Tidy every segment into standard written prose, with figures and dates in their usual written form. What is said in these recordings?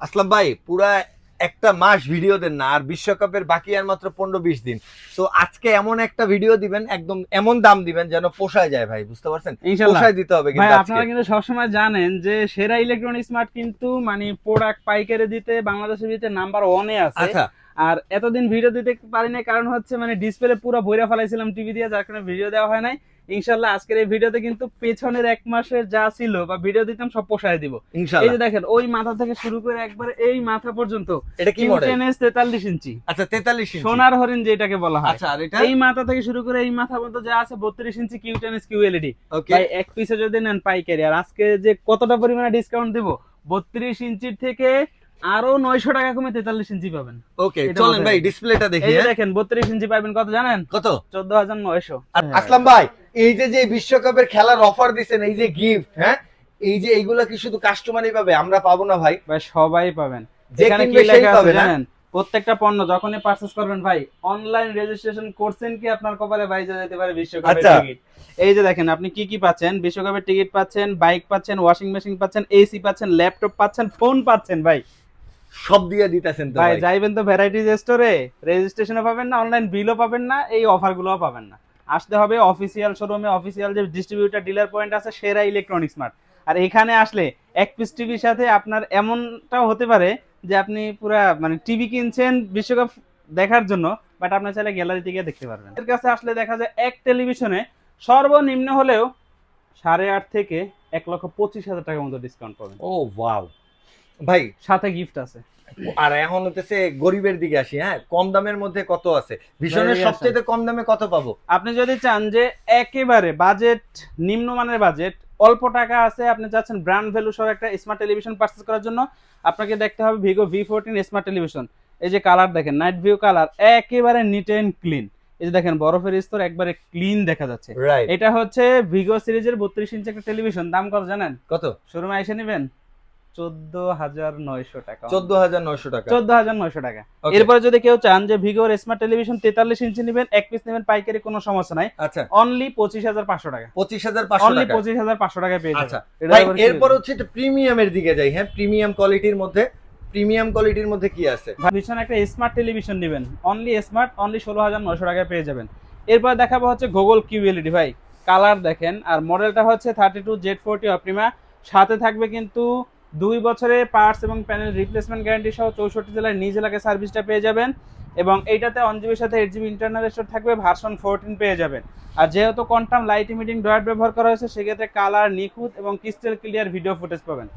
আসলাম ভাই, পুরা একটা মাস ভিডিও দেন না, আর বিশ্বকাপের বাকি আর মাত্র 15-20 দিন। তো আজকে এমন একটা ভিডিও দিবেন, একদম এমন দাম দিবেন যেন পোষায় যায় ভাই, বুঝতে পারছেন? ইনশাল্লাহ। পোষায় দিতে হবে ভাই কিন্তু আজকে। আপনারা কিন্তু সবসময় জানেন যে সেরা ইলেকট্রনিক স্মার্ট কিন্তু মানে প্রোডাক্ট পাইকারি দিতে বাংলাদেশের ভিতরে নাম্বার ওয়ানে আছে। আচ্ছা আর এতদিন ভিডিও দিতে পারি না, কারণ হচ্ছে মানে ডিসপ্লে পুরো বইরা ফেলাইছিলাম টিভি দিয়ে, যার কারণে ভিডিও দেওয়া হয় নাই। ইনশাল্লাহ আজকের এই ভিডিওতে কিন্তু পেছনের এক মাসের যা ছিল বা ভিডিও দিতাম সব পোষায় দিব। এই যে ইনশাল্লাহ। দেখেন, ওই মাথা থেকে শুরু করে একবার এই মাথা পর্যন্ত এটা কি মডেল? কিউ10s 43 ইঞ্চি আচ্ছা, 43 ইঞ্চি। সোনার হরিণ যেটাকে বলা হয়। আচ্ছা, আর এটা? এই মাথা থেকে শুরু করে এই মাথা পর্যন্ত যা আছে 32 ইঞ্চি কিউ10s কিউএলইডি। ওকে। ভাই এক পিসে যদি নেন পাইকারি, আর আজকে যে কতটা পরিমাণে ডিসকাউন্ট দিব, 32 ইঞ্চির থেকে আরো 900 টাকা কমে 43 ইঞ্চি পাবেন। ওকে, এটা চলেন মাথায় ভাই রাখবেন। ডিসপ্লেটা দেখি। এই যে হ্যাঁ, দেখেন 32 ইঞ্চি পাবেন কত জানেন? কত? 14,900। আসলাম ভাই, এই যে যে বিশ্বকাপের খেলার অফার দিছেন, এই যে গিফট, হ্যাঁ, এই যে এইগুলা কি শুধু কাস্টমারই পাবে, আমরা পাবো না ভাই? ভাই সবাই পাবেন। যে এখানে কিনবে কি সেই লেখা আছে পাবে না? জানেন? প্রত্যেকটা পণ্য যখনই পারচেজ করবেন ভাই, অনলাইন রেজিস্ট্রেশন করছেন কি আপনার কপালে বাইজা যেতে পারে বিশ্বকাপের আচ্ছা। টিকিট। এই যে দেখেন আপনি কি কি পাচ্ছেন, বিশ্বকাপের টিকিট পাচ্ছেন, বাইক পাচ্ছেন, ওয়াশিং মেশিন পাচ্ছেন, এসি পাচ্ছেন, ল্যাপটপ পাচ্ছেন, ফোন পাচ্ছেন। ভাই সব দিয়ে দিতেছেন তো ভাই ভাই। যাইবেন তো ভ্যারাইটিজ স্টোরে, রেজিস্ট্রেশনও পাবেন না, অনলাইন বিলও পাবেন না, এই অফারগুলোও পাবেন না। আসতে হবে অফিসিয়াল শোরুমে, অফিসিয়াল যে ডিস্ট্রিবিউটর ডিলার পয়েন্ট আছে সেরা ইলেকট্রনিক্স মার্ট। আর এখানে আসলে এক পিস টিভির সাথে আপনার এমনটাও হতে পারে যে আপনি পুরা মানে টিভি কিনছেন বিশ্বকাপ দেখার জন্য, বাট আপনার চাইলে গ্যালারিতে গিয়ে দেখতে পারবেন। এর কাছে আসলে দেখা যায় এক টেলিভিশনে সর্বনিম্ন হলেও 8.5 থেকে 1,25,000 টাকার মতো ডিসকাউন্ট পাবেন, ও ওয়াও ভাই। সাথে গিফট আছে। আর এখন হতেছে গরিবের দিকে আসি, হ্যাঁ, কম দামের মধ্যে কত আছে? ভীষণের Very সবচেয়ে কম দামে কত পাবো? আপনি যদি চান যে একেবারে বাজেট নিম্নমানের বাজেট, অল্প টাকা আছে, আপনি চাচ্ছেন ব্র্যান্ড ভ্যালু সহ একটা স্মার্ট টেলিভিশন পারচেজ করার জন্য, আপনাকে দেখতে হবে ভিগো V14 স্মার্ট টেলিভিশন। এই যে কালার দেখেন, নাইট ভিউ কালার, একেবারে নিট এন্ড ক্লিন। এই যে দেখেন বরফের স্তর একবারে ক্লিন দেখা যাচ্ছে। রাইট। এটা হচ্ছে ভিগো সিরিজের 32 ইঞ্চি একটা টেলিভিশন। দাম কত জানেন? কত? শোরুমে এসে নেবেন 14,900 টাকা। 14,900 টাকা। 14,900 টাকা। Okay. এরপরে যদি কেউ চান যে ভিগোর স্মার্ট টেলিভিশন 43 ইঞ্চি নেবেন, এক পিস নেবেন পাইকারি, কোনো সমস্যা নাই, আচ্ছা, অনলি 25,500 টাকা। 25,500 অনলি টাকা। 25,500 টাকায় পেয়ে আচ্ছা যাবেন। এটা ভাই, আবার কি এরপর হবে? হচ্ছে প্রিমিয়ামের দিকে যাই। হ্যাঁ, প্রিমিয়াম কোয়ালিটির মধ্যে, প্রিমিয়াম কোয়ালিটির মধ্যে কি আছে? ভাই ভীষণ একটা স্মার্ট টেলিভিশন নেবেন, অনলি স্মার্ট, অনলি 16,900 টাকায় পেয়ে যাবেন। এরপর দেখাবো হচ্ছে গুগল কিউএলইডি। ভাই কালার দেখেন, আর মডেলটা হচ্ছে 32Z40 অপ্রিমা। সাথে থাকবে কিন্তু 2 বছরের পার্টস এবং প্যানেল রিপ্লেসমেন্ট গ্যারান্টি সহ 64 জেলায় নিজ এলাকায় সার্ভিসটা পেয়ে যাবেন। এবং এইটাতে 1 জিবির সাথে 8 জিবি ইন্টারনাল স্টোর থাকবে, ভার্সন 14 পেয়ে যাবেন। আর যেহেতু কোয়ান্টাম লাইট ইমিটিং ডয়ার ব্যবহার করা হয়েছে, সেক্ষেত্রে কালার নিখুঁত এবং ক্রিস্টাল ক্লিয়ার ভিডিও ফুটেজ পাবেন।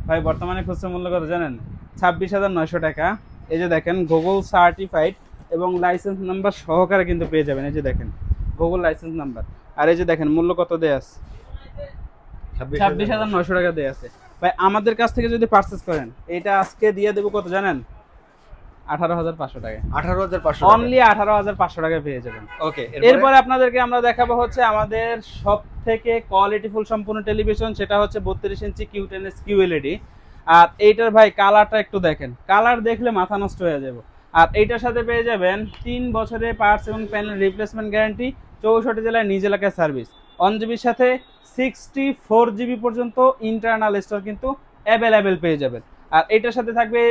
ভাই বর্তমানে খুচরা মূল্য কত জানেন? 26,900 টাকা। এই যে দেখেন গুগল সার্টিফাইড এবং লাইসেন্স নাম্বার সহকারে কিন্তু পেয়ে যাবেন। এই যে দেখেন গুগল লাইসেন্স নাম্বার। আর এই যে দেখেন মূল্য কত দেয়া আছে? 26,900 টাকা দেয়া আছে। ভাই আমাদের কাছ থেকে যদি পারচেজ করেন, এটা আজকে দিয়ে দেবো কত জানেন? 18,500 টাকা। 18,500 অনলি 18,500 টাকায় পেয়ে যাবেন। ওকে। এরপরে আপনাদেরকে আমরা দেখাবো হচ্ছে আমাদের সব থেকে কোয়ালিটিফুল সম্পূর্ণ টেলিভিশন, সেটা হচ্ছে 32 ইঞ্চি কিউ10s কিউএলইডি। আর এইটার ভাই কালারটা একটু দেখেন, কালার দেখলে মাথা নষ্ট হয়ে যাবে। আর এইটার সাথে পেয়ে যাবেন 3 বছরের পার্টস এবং প্যানেল রিপ্লেসমেন্ট গ্যারান্টি, 64 জেলায় নিজ এলাকায় সার্ভিস, 1 জিবির সাথে 64 জিবি পর্যন্ত ইন্টারনাল স্টোর কিন্তু অ্যাভেলেবেল পেয়ে যাবেন। আর এইটার সাথে থাকবে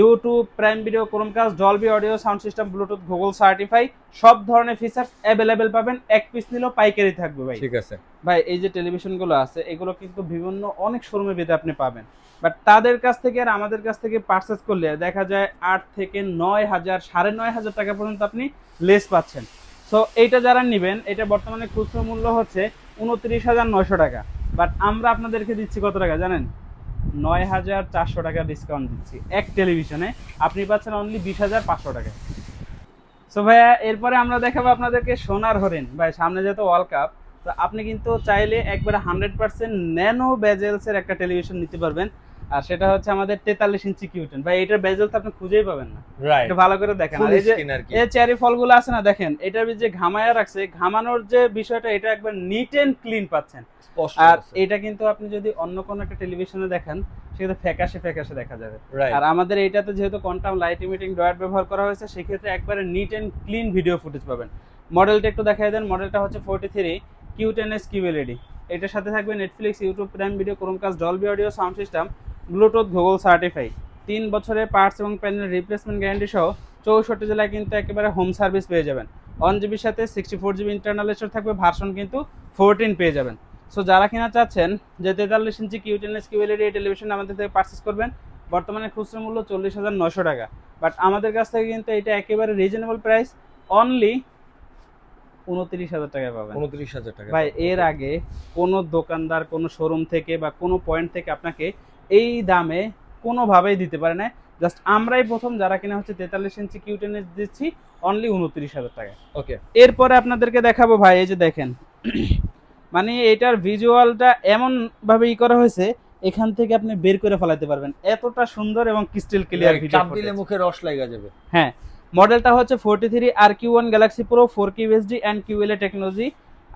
YouTube, prime video, Chromecast, Dolby audio, sound system, Bluetooth, Google certify, সব ধরনের ফিচার্স অ্যাভেলেবেল পাবেন। এক পিস নিলেও পাইকারি থাকবে ভাই। ঠিক আছে ভাই এই যে টেলিভিশনগুলো আছে, এগুলো কিন্তু বিভিন্ন অনেক শোরুমে ভিতরে আপনি পাবেন, বাট তাদের কাছ থেকে আর আমাদের কাছ থেকে পারচেস করলে দেখা যায় 8 থেকে 9,000, 9,500 টাকা পর্যন্ত আপনি লেস পাচ্ছেন। সো এইটা যারা নেবেন, এটা বর্তমানে খুচরো মূল্য হচ্ছে 29,900 টাকা, বাট আমরা আপনাদেরকে দিচ্ছি কত টাকা জানেন? 9,400 টাকা ডিসকাউন্ট দিচ্ছি এক টেলিভিশনে, আপনি পাচ্ছেন অনলি 20,500 টাকায়। সো ভাইয়া এরপরে আমরা দেখাবো আপনাদেরকে সোনার হরিণ। ভাই সামনে যেহেতু ওয়ার্ল্ড কাপ, তো আপনি কিন্তু চাইলে একবারে 100% ন্যানো বেজেলসের একটা টেলিভিশন নিতে পারবেন। আর সেটা হচ্ছে আমাদের 43 ইঞ্চি কিউ10। ভাই এটার বেজেল তো আপনি খুঁজেই পাবেন না, রাইট। একটু ভালো করে দেখেন। ফুল আর এই যে স্ক্রিন আর কি। এই চেরি ফলগুলো আছে না, দেখেন এটার যে ঘামায়া রাখছে, ঘামানোর যে বিষয়টা, এটা একবার নিট এন্ড ক্লিন পাচ্ছেন। স্পষ্ট আর আছে। এটা কিন্তু আপনি যদি অন্য কোনো একটা টেলিভিশনে দেখেন, সেক্ষেত্রে ফ্যাকাশে ফ্যাকাশে দেখা যাবে। রাইট। আর আমাদের এইটাতে যেহেতু কোয়ান্টাম লাইট ইমিটিং ডয়ার ব্যবহার করা হয়েছে, সেক্ষেত্রে একবারে neat and clean video footage পাবেন। মডেলটা একটু দেখাই দেন। মডেলটা হচ্ছে 43 কিউ10s কিউএলইডি। এটার সাথে থাকবে Netflix, YouTube, prime video, Chromecast, Dolby audio, sound system, Bluetooth, Google certify. 3 বছরের পার্টস এবং প্যানেল রিপ্লেসমেন্ট গ্যারান্টি সহ 64 জেলায় কিন্তু একেবারে হোম সার্ভিস পেয়ে যাবেন। 1 GB সাথে 64 GB ইন্টারনাল স্টোরেজ থাকবে, ভার্সন কিন্তু 14 পেয়ে যাবেন। সো যারা কিনা চাচ্ছেন যে 43 ইঞ্চি কিউটেনএস কিউএলইডি এই টেলিভিশন আমাদের থেকে পারচেস করবেন, বর্তমানে খুচরা মূল্য 40,900 টাকা, বাট আমাদের কাছ থেকে কিন্তু এটা একেবারে রিজনেবল প্রাইস, অনলি 29,000 টাকায় পাবেন। 29,000 টাকা ভাই এর আগে কোনো দোকানদার কোনো শোরুম থেকে বা কোনো পয়েন্ট থেকে আপনাকে এই দামে কোনোভাবেই দিতে পারে না। জাস্ট আমরাই প্রথম যারা কিনা হচ্ছে 43 ইঞ্চি কিউটেনএস দিচ্ছি অনলি 29,000 টাকায়। ওকে, এরপরে আপনাদেরকে দেখাবো ভাই, এই যে দেখেন মানে এটার ভিজুয়ালটা এমন ভাবে করা হয়েছে, এখান থেকে আপনি বের করে ফেলাতে পারবেন, এতটা সুন্দর এবং ক্রিস্টাল ক্লিয়ার ভিডিও। চাপ দিলে মুখে রস লাগা যাবে। হ্যাঁ, মডেলটা হচ্ছে 43 RQ1 Galaxy Pro 4K UHD and QLED technology.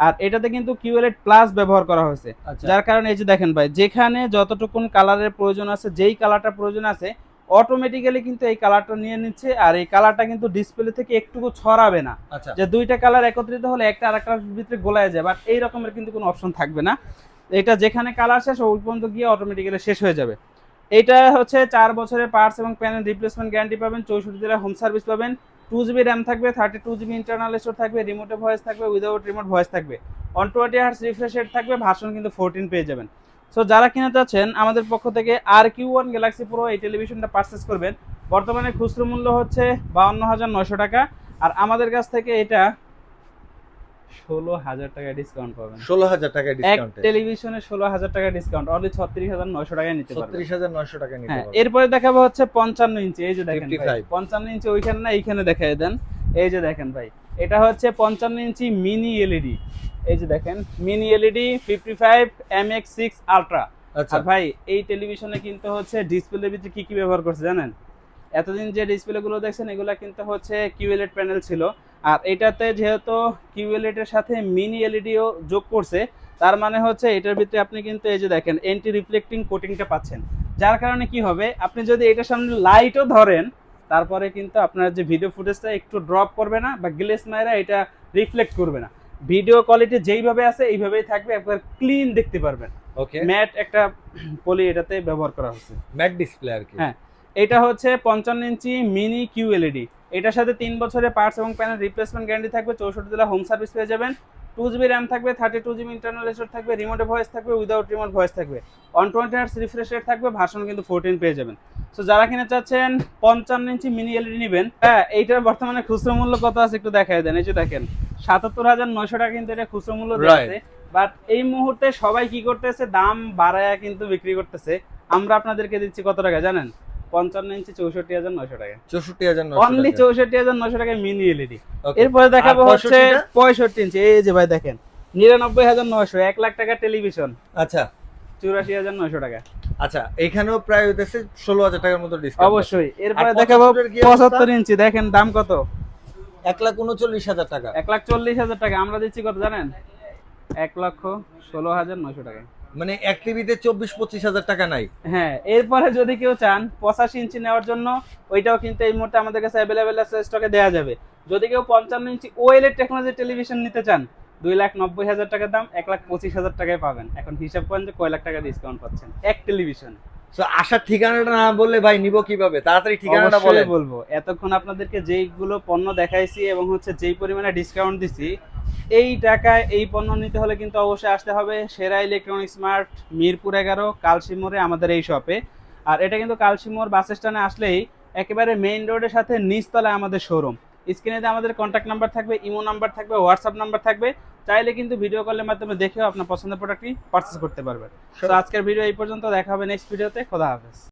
আর এটাতে কিন্তু QLED প্লাস ব্যবহার করা হয়েছে, যার কারণে এই যে দেখেন ভাই, যেখানে যতটুকুন কালারের প্রয়োজন আছে, যেই কালারটা প্রয়োজন আছে অটোমেটিক্যালি কিন্তু এই কালারটা নিয়ে নিচ্ছে। আর এই কালারটা কিন্তু ডিসপ্লে থেকে একটুকু ছড়াবে না, যে দুইটা কালার একত্রিত হলে একটা আরেকটার ভিতরে গোলায় যায়, বাট এই রকমের কিন্তু কোনো অপশন থাকবে না। এটা যেখানে কালার শেষ ওই পর্যন্ত গিয়ে অটোমেটিক্যালি শেষ হয়ে যাবে। এটা হচ্ছে 4 বছরের পার্টস এবং প্যানেল রিপ্লেসমেন্ট গ্যারান্টি পাবেন, 64 জেলায় হোম সার্ভিস পাবেন, 2GB র্যাম থাকবে, 32GB ইন্টারনাল স্টোর থাকবে, রিমোটে ভয়েস থাকবে, উইদাউট রিমোট ভয়েস থাকবে, 120 হার্টজ রিফ্রেশ রেট থাকবে, ভার্সন কিন্তু 14 পেয়ে যাবেন। সো যারা কিনা চাচ্ছেন আমাদের পক্ষ থেকে RQ1 গ্যালাক্সি প্রো এই টেলিভিশনটা পারচেস করবেন, বর্তমানে খুচরো মূল্য হচ্ছে 52,900 টাকা, আর আমাদের কাছ থেকে এটা 16,000 টাকা ডিসকাউন্ট পাবেন। 16,000 টাকা ডিসকাউন্ট, এক টেলিভিশনে 16,000 টাকা ডিসকাউন্ট, অনলি 36,900 টাকায় নিতে পারবেন। 36,900 টাকা নিতে পারবেন। এরপরে দেখাবো হচ্ছে 55 ইঞ্চি, এই যে দেখেন ভাই 55 55 ইঞ্চি ওইখানে না এইখানে দেখাই দেন। এই যে দেখেন ভাই, এটা হচ্ছে 55 ইঞ্চি মিনি এলইডি, এই যে দেখেন মিনি এলইডি 55 MX6 আলট্রা। আচ্ছা ভাই এই টেলিভিশনে কিন্তু হচ্ছে ডিসপ্লের ভিতরে কি কি ব্যবহার করছে জানেন? এতদিন যে ডিসপ্লে গুলো দেখছেন এগুলা কিন্তু হচ্ছে QLED প্যানেল ছিল, আর এটাতে যেহেতু QLED এর সাথে মিনি এলইডিও যোগ করছে, তার মানে হচ্ছে এটার ভিতরে আপনি কিন্তু এই যে দেখেন এন্টি রিফ্লেক্টিং কোটিংটা পাচ্ছেন, যার কারণে কি হবে, আপনি যদি এটার সামনে লাইটও ধরেন তারপরে কিন্তু আপনার যে ভিডিও ফুটেজটা একটু ড্রপ করবে না বা গ্লেস মাইরা এটা রিফ্লেক্ট করবে না, ভিডিও কোয়ালিটি যেইভাবে আছে এইভাবেই থাকবে, একবার ক্লিন দেখতে পারবেন। ওকে, ম্যাট একটা পলি এটাতে ব্যবহার করা হচ্ছে, ম্যাট ডিসপ্লে আর কি। হ্যাঁ, এটা হচ্ছে 55 ইঞ্চি মিনি QLED, এটার সাথে 3 বছরের পার্টস এবং প্যানেল রিপ্লেসমেন্ট গ্যারান্টি থাকবে, 64 জেলা হোম সার্ভিস পেয়ে যাবেন, 2GB র্যাম থাকবে, 32GB ইন্টারনাল স্টোর থাকবে, রিমোটে ভয়েস থাকবে, উইদাউট রিমোট ভয়েস থাকবে, 120 হার্টজ রিফ্রেশ রেট থাকবে, ভার্সন কিন্তু 14 পেয়ে যাবেন। সো যারা কিনা চাচ্ছেন 55 ইঞ্চি মিনি এলইডি নেবেন, হ্যাঁ এইটার বর্তমানে খুচরো মূল্য কত আছে একটু দেখাই দেন। এই যে দেখেন 77,900 টাকা কিন্তু এটা খুচরো মূল্য দিয়েছে, বাট এই মুহূর্তে সবাই কি করতেছে, দাম বাড়ায়া কিন্তু বিক্রি করতেছে। আমরা আপনাদেরকে দিচ্ছি কত টাকা জানেন? 55 ইঞ্চি 64,900 টাকা, 64,900 অনলি 64,900 টাকায় মিনি এলইডি। এরপরে দেখাবো হচ্ছে 65 ইঞ্চি, এই যে ভাই দেখেন 99,900, 1 লাখ টাকা টেলিভিশন। আচ্ছা 84,900 টাকা। আচ্ছা, এখানেও প্রায় হইতেছে 16,000 টাকার মতো ডিসকাউন্ট অবশ্যই। এরপরে দেখাবো 75 ইঞ্চি, দেখেন দাম কত, 1,39,000 টাকা। 1,40,000 টাকা। আমরা দিচ্ছি কত জানেন? 1,16,900 টাকা। মানে এক টিভিতে 24-25,000 টাকা নাই। হ্যাঁ, এরপরে যদি কেউ চান 85 ইঞ্চি নেওয়ার জন্য, ওইটাও কিন্তু এই মুহূর্তে আমাদের কাছে অ্যাভেলেবেল আছে, স্টকে দেওয়া যাবে। যদি কেউ 55 ইঞ্চি OLED টেকনোলজি টেলিভিশন নিতে চান, 2,90,000 টাকা দাম, 1,25,000 টাকায় পাবেন। এখন হিসাব করেন যে কয় লাখ টাকা ডিসকাউন্ট পাচ্ছেন এক টেলিভিশন। সো আসার ঠিকানাটা না বললে ভাই নিব কিভাবে? তাড়াতাড়ি ঠিকানাটা বলেন। অবশ্যই বলবো। এতক্ষণ আপনাদেরকে যেইগুলো পণ্য দেখাইছি এবং হচ্ছে যেই পরিমাণে ডিসকাউন্ট দিছি, এই টাকায় এই পণ্য নিতে হলে কিন্তু অবশ্যই আসতে হবে সেরা ইলেকট্রনিক্স মার্ট, মিরপুর 11, কালশিমোড়ে আমাদের এই শপে। আর এটা কিন্তু কালশিমোড় বাস স্ট্যান্ডে আসলেই একেবারে মেইন রোডের সাথে নিচতলায় আমাদের শোরুম। স্ক্রিনে আমাদের কন্ট্যাক্ট নাম্বার থাকবে, ইমো নাম্বার থাকবে, হোয়াটসঅ্যাপ নাম্বার থাকবে, চাইলে কিন্তু ভিডিও কলের মাধ্যমে দেখেও আপনার পছন্দের প্রোডাক্টটি পারচেজ করতে পারবেন। তো আজকের ভিডিও এই পর্যন্ত, দেখা হবে নেক্সট ভিডিওতে। খোদা হাফেজ।